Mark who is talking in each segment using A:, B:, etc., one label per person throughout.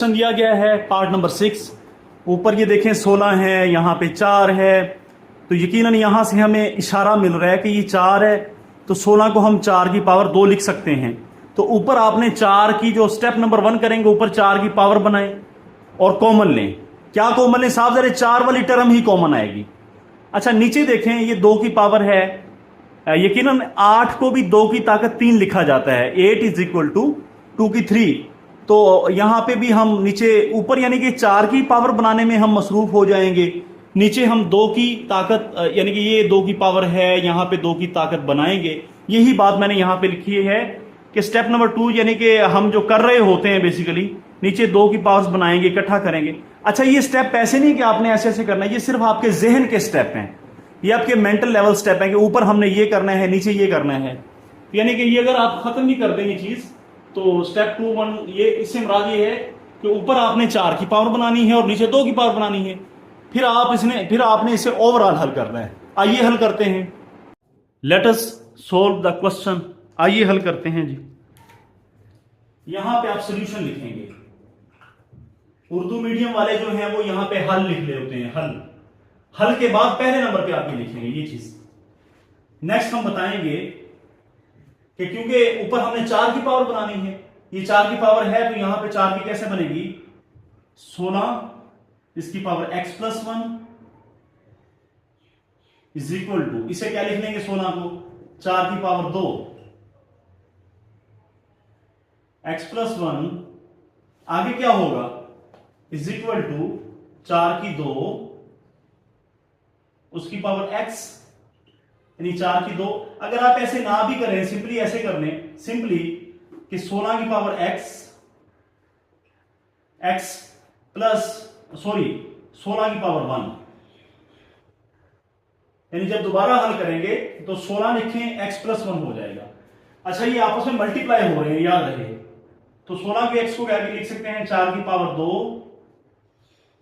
A: Question दिया गया है पार्ट नंबर 6। ऊपर ये देखें 16 है, यहाँ पे 4 है, तो यकीनन यहाँ से हमें इशारा मिल रहा है कि ये 4 है, तो 16 को हम 4 की पावर 2 लिख सकते हैं। तो ऊपर आपने 4 की जो स्टेप नंबर 1 करेंगे, ऊपर 4 की पावर बनाएं और कॉमन लें। क्या कॉमन लें साहब? जरा 4 वाली टर्म ही कॉमन आएगी। अच्छा नीचे देखें, ये 2 की पावर है, यकीनन 8 को भी 2 की ताकत 3 लिखा जाता है। 8 इज इक्वल टू 2 की 3। तो यहां पे भी हम नीचे ऊपर यानी कि 4 की पावर बनाने में हम मसरूफ हो जाएंगे, नीचे हम 2 की ताकत यानी कि ये 2 की पावर है, यहां पे 2 की ताकत बनाएंगे। यही बात मैंने यहां पे लिखी है कि स्टेप नंबर 2 यानी कि हम जो कर रहे होते हैं बेसिकली नीचे 2 की पावर्स बनाएंगे, इकट्ठा करेंगे। अच्छा ये स्टेप ऐसे नहीं कि आपने ऐसे ऐसे करना है, ये सिर्फ आपके जहन के स्टेप हैं, ये आपके मेंटल लेवल स्टेप है कि ऊपर हमने ये करना है, नीचे ये करना है। यानी कि ये अगर आप खत्म नहीं कर देंगे चीज, तो स्टेप 2 1 ये इससे मुराद ये है कि ऊपर आपने 4 की पावर बनानी है और नीचे 2 की पावर बनानी है। फिर आपने इसे ओवरऑल हल करना है। आइए हल करते हैं। Let us solve the question. आइए हल करते हैं जी। यहां पे आप सोल्यूशन लिखेंगे। उर्दू मीडियम वाले जो हैं वो यहां पे हल लिख रहे होते हैं। हल के बाद पहले नंबर पे आप ये लिखेंगे ये चीज। नेक्स्ट हम बताएंगे कि क्योंकि ऊपर हमने 4 की पावर बनानी है, ये 4 की पावर है, तो यहां पे 4 की कैसे बनेगी? 16 इसकी power x plus 1 is equal to, इसे क्या लिख लेंगे? 16 को 4 की पावर 2 x प्लस 1 आगे क्या होगा? इज इक्वल टू 4 की 2 उसकी पावर x यानी 4 की 2। अगर आप ऐसे ना भी करें, सिंपली ऐसे कर लें, सिंपली कि 16 की पावर x प्लस 16 की पावर 1, यानी जब दोबारा हल करेंगे तो 16 लिखें x प्लस 1 हो जाएगा। अच्छा ये आपस में मल्टीप्लाई हो रहे हैं, याद रहे। तो 16 के x को क्या लिख सकते हैं? 4 की पावर 2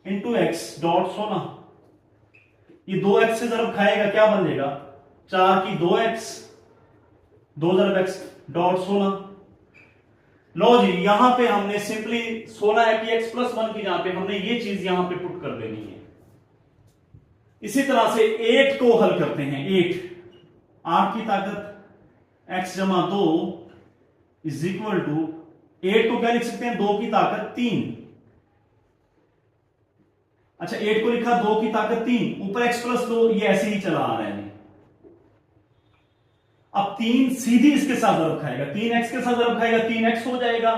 A: इंटू एक्स डॉट 16। ये 2x से जब खाएगा क्या बन जाएगा? 4 की 2x 2 जरब x डॉट 16। लो जी, यहां पे हमने सिंपली 16 है कि x प्लस 1 की जहां पे हमने ये चीज यहां पे पुट कर देनी है। इसी तरह से 8 को हल करते हैं। 8 की ताकत x जमा 2 इज इक्वल टू 8 को क्या लिख सकते हैं? 2 की ताकत 3। अच्छा 8 को लिखा 2 की ताकत 3, ऊपर x प्लस 2, ये ऐसे ही चला आ रहा है। अब 3 सीधी इसके साथ जरब खाएगा, 3x के साथ जरब खाएगा 3x हो जाएगा,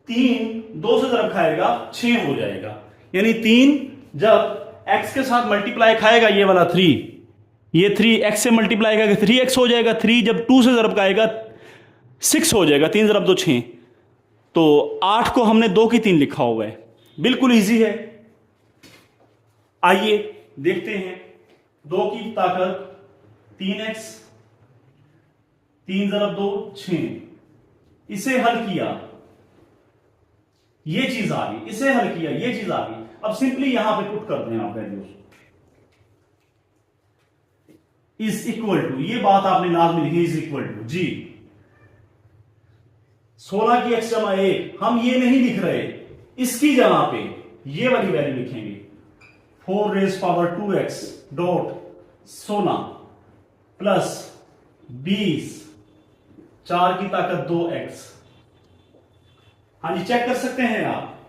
A: 3 2 से जरब खाएगा 6 हो जाएगा। यानी 3 जब x के साथ मल्टीप्लाई खाएगा, ये वाला 3, ये 3 x से मल्टीप्लाई करेगा 3x हो जाएगा। 3 जब 2 से जरब खाएगा 6 हो जाएगा, 3 जरब 2 6। तो 8 को हमने 2 की 3 लिखा हुआ है, बिल्कुल इजी है। आइए देखते हैं। 2 की ताकत 3x, 3 जरब 2 6, इसे हल किया, ये चीज आ गई, इसे हल किया, ये चीज आ गई। अब सिंपली यहां पे पुट कर दें आप वैल्यूज। इज इक्वल टू, ये बात आपने लाजमी लिखी, इज इक्वल टू जी 16 की x जमा 1, हम ये नहीं लिख रहे, इसकी जगह पे ये वाली वैल्यू लिखेंगे। 4 raise power 2x dot 16 plus 20 4 की ताकत 2x। हाँ जी चेक कर सकते हैं आप,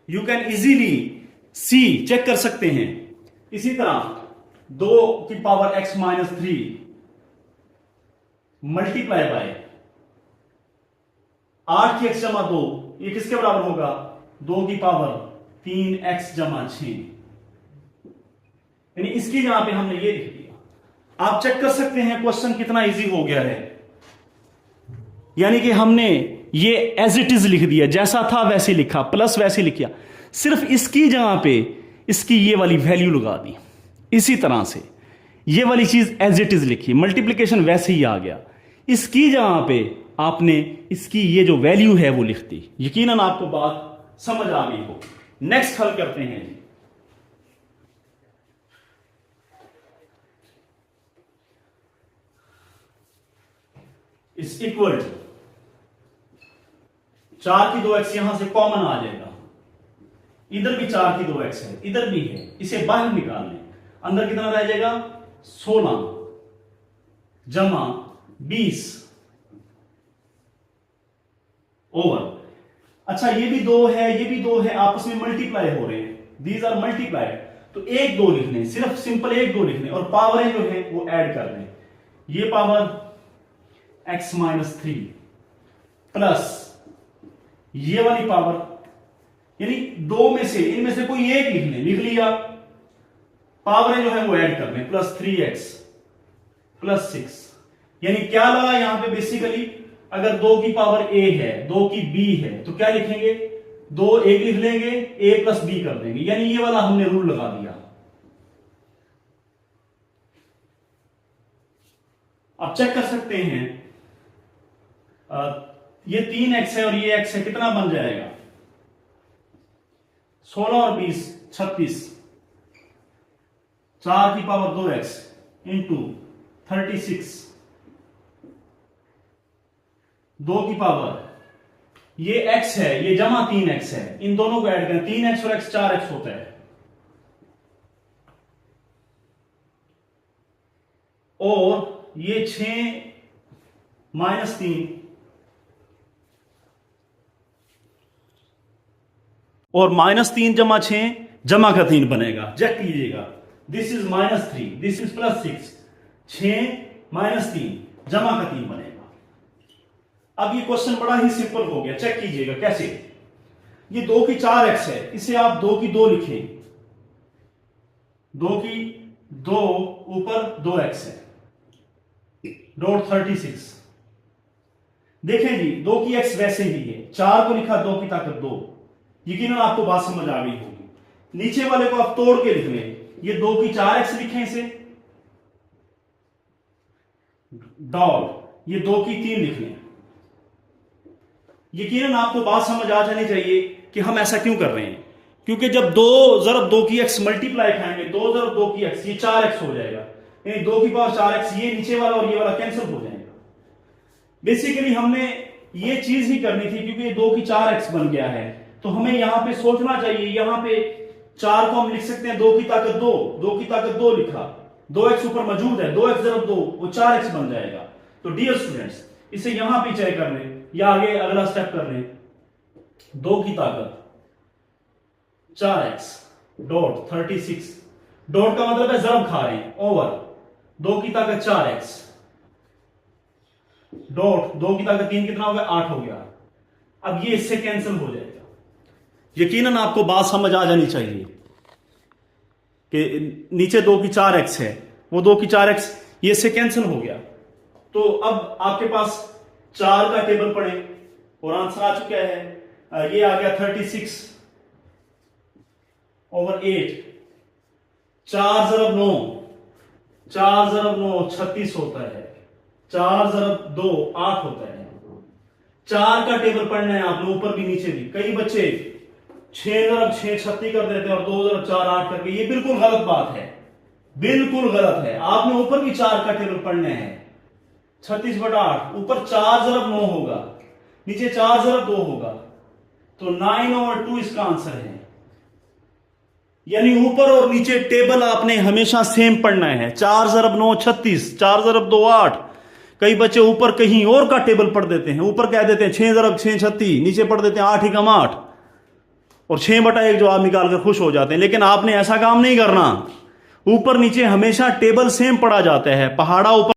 A: you can easily see, check कर सकते हैं। इसी तरह 2 की power x minus 3 multiply by 8 की x जमा 2, ये किसके बराबर होगा? 2 की पावर 3x जमा 6, यानी इसकी जगह पे हमने ये लिख दिया। आप चेक कर सकते हैं क्वेश्चन कितना इजी हो गया है। यानी कि हमने ये एज इट इज लिख दिया, जैसा था वैसे लिखा, प्लस वैसे लिखा, सिर्फ इसकी जगह पे इसकी ये वाली वैल्यू लगा दी। इसी तरह से ये वाली चीज एज इट इज लिखी, मल्टीप्लिकेशन वैसे ही आ गया, इसकी जगह पे आपने इसकी ये जो वैल्यू है वो लिख दी। यकीनन आपको बात समझ आ गई हो। नेक्स्ट हल करते हैं जी। इज इक्वल टू 4 की 2x यहां से कॉमन आ जाएगा, इधर भी 4 की 2x है, इधर भी है, इसे बाहर निकाल लें। अंदर कितना रह जाएगा 16 जमा 20 ओवर। अच्छा ये भी 2 है, ये भी 2 है, आपस में मल्टीप्लाई हो रहे हैं, दीज आर मल्टीप्लाइड। तो 1 2 लिखने, सिर्फ सिंपल 1 2 लिखने और पावरें जो है वो ऐड कर लें। ये पावर x माइनस 3 प्लस ये वाली पावर, यानी 2 में से इनमें से कोई एक लिख लिया, पावरें जो है वो ऐड कर लें, प्लस 3x प्लस 6। यानी क्या लगा यहां पे बेसिकली, अगर 2 की पावर a है, 2 की b है, तो क्या लिखेंगे 2 एक लिख लेंगे, a प्लस b कर देंगे, यानी ये वाला हमने रूल लगा दिया। अब चेक कर सकते हैं, ये 3x है और ये x है, कितना बन जाएगा 16 और 20 36, 4 की पावर 2x इंटू 36, 2 की पावर ये x है, ये जमा 3x है, इन दोनों को ऐड करें, 3x और x 4x होता है, और ये 6 माइनस 3 और -3 जमा 6 जमा का 3 बनेगा। चेक कीजिएगा, this is -3, this is +6, 6 minus 3 जमा का 3 बनेगा। अब ये क्वेश्चन बड़ा ही सिंपल हो गया, चेक कीजिएगा कैसे। ये 2 की 4x है, इसे आप 2 की 2 लिखें, 2 की 2 ऊपर 2x है, डॉट 36। देखें जी 2 की x वैसे ही है, 4 को लिखा 2 की ताकत 2, यकीनन आपको बात समझ आ गई होगी। नीचे वाले को आप तोड़ के लिख लें, ये 2 की 4x लिखें इसे, डॉट ये 2 की 3 लिख लें। यकीनन आपको बात समझ आ जानी चाहिए कि हम ऐसा क्यों कर रहे हैं, क्योंकि जब 2 ज़रब 2 की x मल्टीप्लाई खाएंगे, 2 ज़रब 2 की x, ये 4x हो जाएगा, यानी 2 की पावर 4x, ये नीचे वाला और ये वाला कैंसिल हो जाएगा। बेसिकली हमने ये चीज ही करनी थी, क्योंकि ये 2 की 4x बन गया है, तो हमें यहां पे सोचना चाहिए, यहां पे 4 को हम लिख सकते हैं 2 की ताकत 2, 2 की ताकत 2 लिखा, 2x ऊपर मौजूद है, 2x ज़रब 2 वो 4x बन जाएगा। तो डियर स्टूडेंट्स, इसे यहां पे चेक कर लें या आगे अगला स्टेप कर लें, 2 की ताकत 4x डॉट 36, डॉट का मतलब है ज़रब खा रहे हैं, ओवर 2 की ताकत 4x डॉट 2 की ताकत 3 कितना हो गया 8 हो गया। अब ये इससे कैंसिल हो जाएगा। यकीनन आपको बात समझ आ जानी चाहिए कि नीचे 2 की 4x है, वो 2 की 4x ये इससे कैंसिल हो गया। तो अब आपके पास 4 का टेबल पढ़े और आंसर आ चुका है, ये आ गया 36 ओवर 8, 4 ज़रब 9, 4 ज़रब 9 36 होता है, 4 ज़रब 2 8 होता है। 4 का टेबल पढ़ना है आपने, ऊपर भी नीचे भी। कई बच्चे 6 ज़रब 6 36 कर देते हैं और 2 ज़रब 4 8 करके, ये बिल्कुल गलत बात है, बिल्कुल गलत है। आपने ऊपर भी 4 का टेबल पढ़ना है, 36/8, ऊपर 4 ज़रब 9 होगा, नीचे 4 ज़रब 2 होगा, तो 9/2 इसका आंसर है। यानी ऊपर और नीचे टेबल आपने हमेशा सेम पढ़ना है। 4 ज़रब 9 36, 4 ज़रब 2 8। कई बच्चे ऊपर कहीं और का टेबल पढ़ देते हैं, ऊपर कह देते हैं 6 ज़रब 6 36, नीचे पढ़ देते हैं 8 एकम 8 और 6/1 जवाब निकाल कर खुश हो जाते हैं। लेकिन आपने ऐसा काम नहीं करना, ऊपर नीचे हमेशा टेबल सेम पढ़ा जाता है। पहाड़ा ऊपर